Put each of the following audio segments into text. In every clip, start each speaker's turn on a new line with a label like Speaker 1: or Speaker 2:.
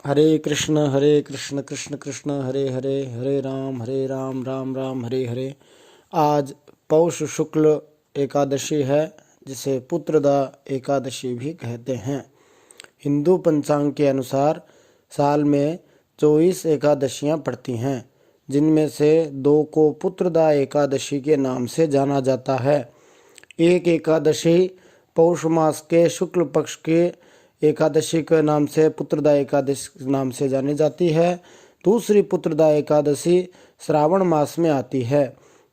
Speaker 1: हरे कृष्ण कृष्ण कृष्ण हरे हरे, हरे राम राम राम हरे हरे। आज पौष शुक्ल एकादशी है, जिसे पुत्रदा एकादशी भी कहते हैं। हिंदू पंचांग के अनुसार साल में 24 एकादशियां पड़ती हैं, जिनमें से 2 को पुत्रदा एकादशी के नाम से जाना जाता है। एक एकादशी पौष मास के शुक्ल पक्ष के एकादशी के नाम से पुत्रदा एकादशी नाम से जानी जाती है। दूसरी पुत्रदा एकादशी श्रावण मास में आती है।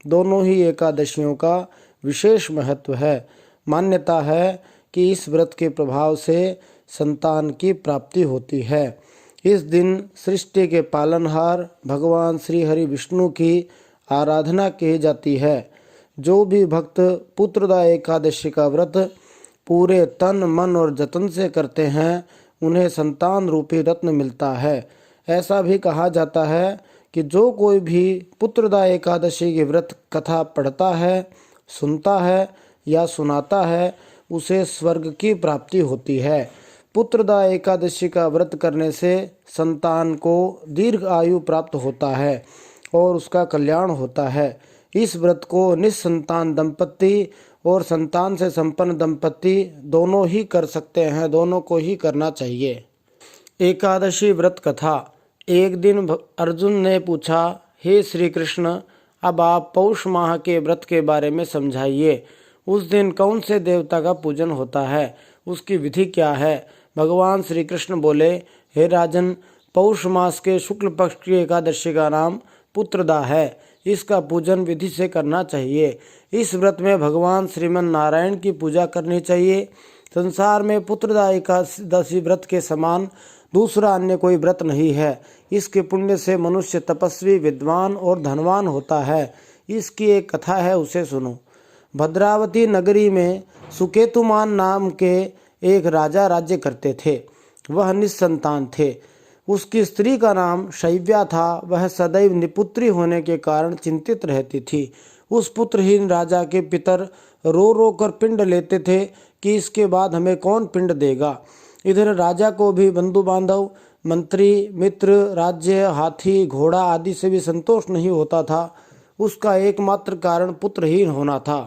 Speaker 1: दोनों ही एकादशियों का विशेष महत्व है। मान्यता है कि इस व्रत के प्रभाव से संतान की प्राप्ति होती है। इस दिन सृष्टि के पालनहार भगवान श्री हरि विष्णु की आराधना की जाती है। जो भी भक्त पुत्रदा एकादशी का व्रत पूरे तन मन और जतन से करते हैं, उन्हें संतान रूपी रत्न मिलता है। ऐसा भी कहा जाता है कि जो कोई भी पुत्रदा एकादशी की व्रत कथा पढ़ता है, सुनता है या सुनाता है, उसे स्वर्ग की प्राप्ति होती है। पुत्रदा एकादशी का व्रत करने से संतान को दीर्घ आयु प्राप्त होता है और उसका कल्याण होता है। इस व्रत को निस्संतान दंपत्ति और संतान से संपन्न दंपत्ति दोनों ही कर सकते हैं, दोनों को ही करना चाहिए। एकादशी व्रत कथा। एक दिन अर्जुन ने पूछा, हे श्री कृष्ण, अब आप पौष माह के व्रत के बारे में समझाइए। उस दिन कौन से देवता का पूजन होता है, उसकी विधि क्या है? भगवान श्री कृष्ण बोले, हे राजन, पौष मास के शुक्ल पक्ष की एकादशी का नाम पुत्रदा है। इसका पूजन विधि से करना चाहिए। इस व्रत में भगवान श्रीमन नारायण की पूजा करनी चाहिए। संसार में पुत्रदा एकादशी व्रत के समान दूसरा अन्य कोई व्रत नहीं है। इसके पुण्य से मनुष्य तपस्वी, विद्वान और धनवान होता है। इसकी एक कथा है, उसे सुनो। भद्रावती नगरी में सुकेतुमान नाम के एक राजा राज्य करते थे। वह निस्संतान थे। उसकी स्त्री का नाम शैव्या था। वह सदैव निपुत्री होने के कारण चिंतित रहती थी। उस पुत्रहीन राजा के पितर रो रो कर पिंड लेते थे कि इसके बाद हमें कौन पिंड देगा। इधर राजा को भी बंधु बांधव, मंत्री, मित्र, राज्य, हाथी, घोड़ा आदि से भी संतोष नहीं होता था। उसका एकमात्र कारण पुत्रहीन होना था।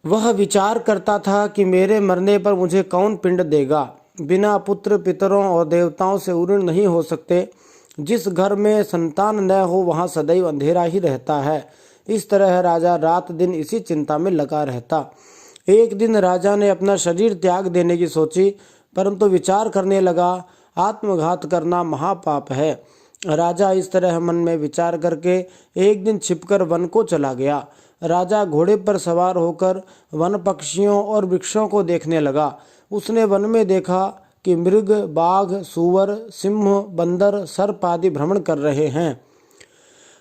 Speaker 1: वह विचार करता था कि मेरे मरने पर मुझे कौन पिंड देगा। बिना पुत्र पितरों और देवताओं से ऋण नहीं हो सकते। जिस घर में संतान न हो वहाँ सदैव अंधेरा ही रहता है। इस तरह राजा रात दिन इसी चिंता में लगा रहता। एक दिन राजा ने अपना शरीर त्याग देने की सोची, परंतु विचार करने लगा, आत्मघात करना महापाप है। राजा इस तरह मन में विचार करके एक दिन छिपकर वन को चला गया। राजा घोड़े पर सवार होकर वन पक्षियों और वृक्षों को देखने लगा। उसने वन में देखा कि मृग, बाघ, सूअर, सिंह, बंदर, सर्प आदि भ्रमण कर रहे हैं।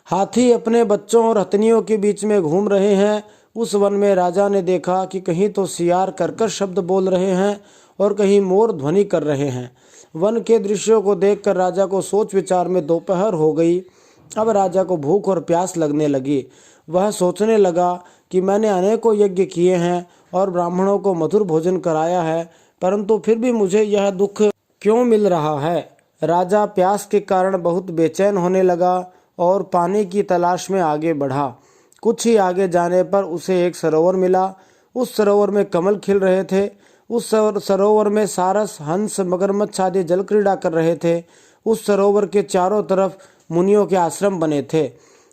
Speaker 1: हाथी अपने बच्चों और हथनियों के बीच में घूम रहे हैं। उस वन में राजा ने देखा कि कहीं तो सियार कर्कश शब्द बोल रहे हैं और कहीं मोर ध्वनि कर रहे हैं। वन के दृश्यों को देखकर राजा को सोच विचार में दोपहर हो गई। अब राजा को भूख और प्यास लगने लगी। वह सोचने लगा कि मैंने अनेकों यज्ञ किए हैं और ब्राह्मणों को मधुर भोजन कराया है, परंतु फिर भी मुझे यह दुख क्यों मिल रहा है। राजा प्यास के कारण बहुत बेचैन होने लगा और पानी की तलाश में आगे बढ़ा। कुछ ही आगे जाने पर उसे एक सरोवर मिला। उस सरोवर में कमल खिल रहे थे। उस सरोवर में सारस, हंस, मगरमच्छ आदि जल क्रीड़ा कर रहे थे। उस सरोवर के चारों तरफ मुनियों के आश्रम बने थे।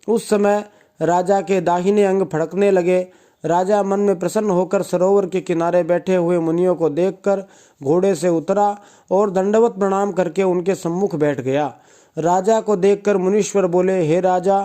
Speaker 1: उस समय राजा के दाहिने अंग फड़कने लगे। राजा मन में प्रसन्न होकर सरोवर के किनारे बैठे हुए मुनियों को देखकर घोड़े से उतरा और दंडवत प्रणाम करके उनके सम्मुख बैठ गया। राजा को देखकर मुनीश्वर बोले, हे राजा,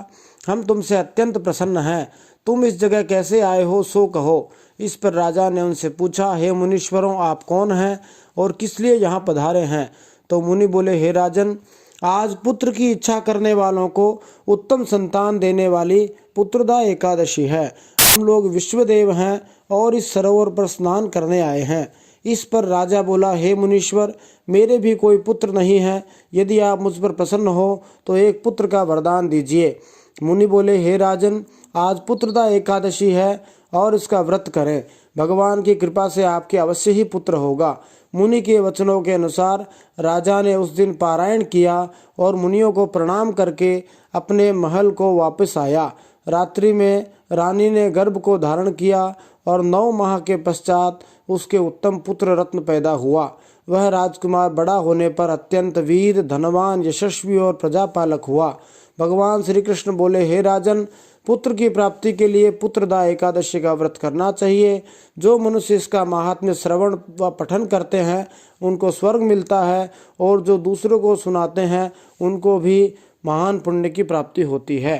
Speaker 1: हम तुमसे अत्यंत प्रसन्न हैं। तुम इस जगह कैसे आए हो, सो कहो। इस पर राजा ने उनसे पूछा, हे मुनीश्वरों, आप कौन हैं और किस लिए यहाँ पधारे हैं? तो मुनि बोले, हे राजन, आज पुत्र की इच्छा करने वालों को उत्तम संतान देने वाली पुत्रदा एकादशी है। हम लोग विश्वदेव हैं और इस सरोवर पर स्नान करने आए हैं। इस पर राजा बोला, हे मुनीश्वर, मेरे भी कोई पुत्र नहीं है। यदि आप मुझ पर प्रसन्न हो तो एक पुत्र का वरदान दीजिए। मुनि बोले, हे राजन, आज पुत्रदा एकादशी है और इसका व्रत करें। भगवान की कृपा से आपके अवश्य ही पुत्र होगा। मुनि के वचनों के अनुसार राजा ने उस दिन पारायण किया और मुनियों को प्रणाम करके अपने महल को वापस आया। रात्रि में रानी ने गर्भ को धारण किया और 9 माह के पश्चात उसके उत्तम पुत्र रत्न पैदा हुआ। वह राजकुमार बड़ा होने पर अत्यंत वीर, धनवान, यशस्वी और प्रजापालक हुआ। भगवान श्री कृष्ण बोले, हे राजन, पुत्र की प्राप्ति के लिए पुत्रदा एकादशी का व्रत करना चाहिए। जो मनुष्य इसका महात्म्य श्रवण व पठन करते हैं उनको स्वर्ग मिलता है, और जो दूसरों को सुनाते हैं उनको भी महान पुण्य की प्राप्ति होती है।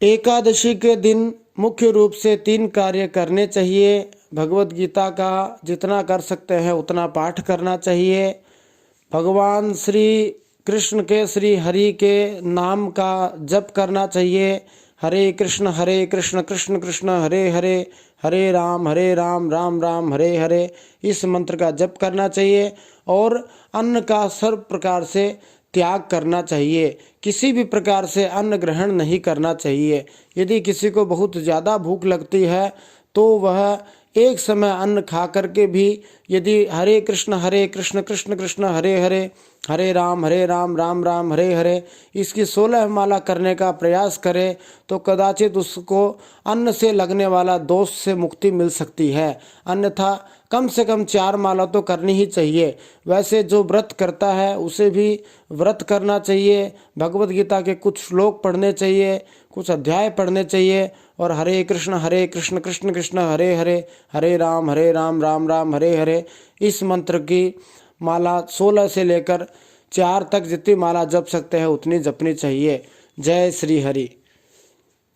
Speaker 1: एकादशी के दिन मुख्य रूप से 3 कार्य करने चाहिए। भगवत गीता का जितना कर सकते हैं उतना पाठ करना चाहिए। भगवान श्री कृष्ण के, श्री हरि के नाम का जप करना चाहिए। हरे कृष्ण कृष्ण कृष्ण हरे हरे, हरे राम राम राम हरे हरे, इस मंत्र का जप करना चाहिए। और अन्न का सर्व प्रकार से त्याग करना चाहिए। किसी भी प्रकार से अन्न ग्रहण नहीं करना चाहिए। यदि किसी को बहुत ज़्यादा भूख लगती है तो वह एक समय अन्न खा करके भी यदि हरे कृष्ण कृष्ण कृष्ण हरे हरे, हरे राम राम राम हरे हरे, इसकी 16 माला करने का प्रयास करे तो कदाचित उसको अन्न से लगने वाला दोष से मुक्ति मिल सकती है। अन्यथा कम से कम 4 माला तो करनी ही चाहिए। वैसे जो व्रत करता है उसे भी व्रत करना चाहिए। भगवत गीता के कुछ श्लोक पढ़ने चाहिए, कुछ अध्याय पढ़ने चाहिए, और हरे कृष्ण कृष्ण कृष्ण हरे हरे, हरे राम राम राम हरे हरे, इस मंत्र की माला 16 से लेकर 4 तक जितनी माला जप सकते हैं उतनी जपनी चाहिए। जय श्री हरि।